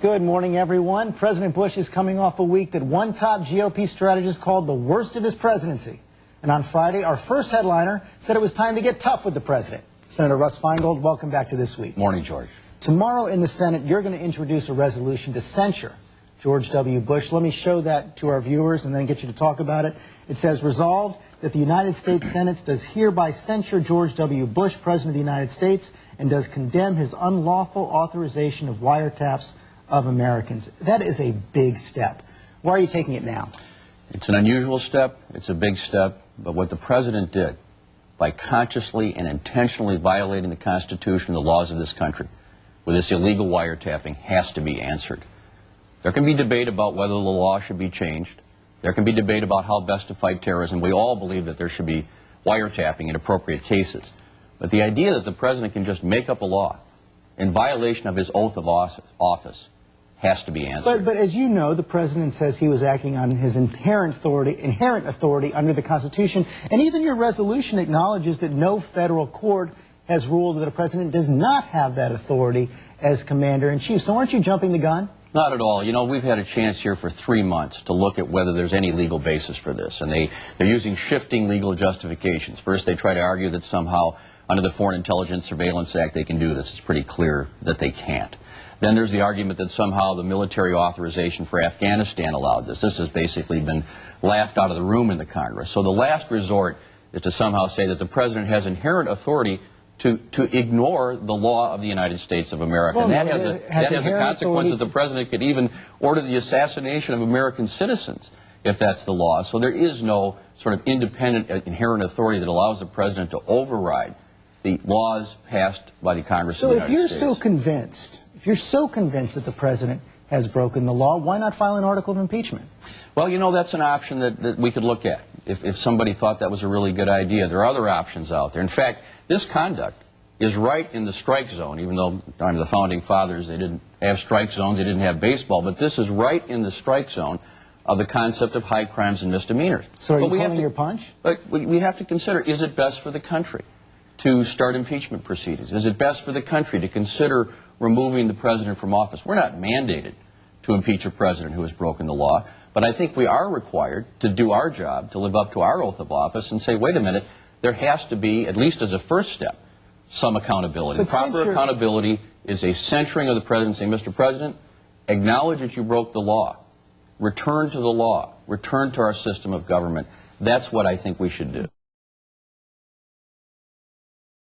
Good morning, everyone. President Bush is coming off a week that one top GOP strategist called the worst of his presidency. And on Friday, our first headliner said it was time to get tough with the president. Senator Russ Feingold, welcome back to This Week. Morning, George. Tomorrow in the Senate, you're going to introduce a resolution to censure George W. Bush. Let me show that to our viewers and then get you to talk about it. It says, resolved that the United States Senate does hereby censure George W. Bush, President of the United States, and does condemn his unlawful authorization of wiretaps of Americans. That is a big step. Why are you taking it now? It's an unusual step. It's a big step. But what the president did by consciously and intentionally violating the Constitution and the laws of this country with this illegal wiretapping has to be answered. There can be debate about whether the law should be changed. There can be debate about how best to fight terrorism. We all believe that there should be wiretapping in appropriate cases. But the idea that the president can just make up a law in violation of his oath of office has to be answered. But as you know, the president says he was acting on his inherent authority under the Constitution. And even your resolution acknowledges that no federal court has ruled that a president does not have that authority as commander-in-chief. So aren't you jumping the gun? Not at all. You know, we've had a chance here for 3 months to look at whether there's any legal basis for this. And they're using shifting legal justifications. First, they try to argue that somehow under the Foreign Intelligence Surveillance Act they can do this. It's pretty clear that they can't. Then there's the argument that somehow the military authorization for Afghanistan allowed this. This has basically been laughed out of the room in the Congress. So the last resort is to somehow say that the president has inherent authority to ignore the law of the United States of America. Well, and that has a consequence that the president could even order the assassination of American citizens if that's the law. So there is no sort of independent inherent authority that allows the president to override the laws passed by the Congress of the United States. So if you're so convinced that the president has broken the law, why not file an article of impeachment? Well, you know, that's an option that we could look at if somebody thought that was a really good idea. There are other options out there. In fact, this conduct is right in the strike zone, even though under the Founding Fathers they didn't have strike zones, they didn't have baseball, but this is right in the strike zone of the concept of high crimes and misdemeanors. So are you pulling your punch? But we have to consider, is it best for the country to start impeachment proceedings? Is it best for the country to consider removing the president from office? We're not mandated to impeach a president who has broken the law, but I think we are required to do our job, to live up to our oath of office and say, wait a minute, there has to be, at least as a first step, some accountability. Proper accountability is a censuring of the president, saying, Mr. President, acknowledge that you broke the law. Return to the law. Return to our system of government. That's what I think we should do.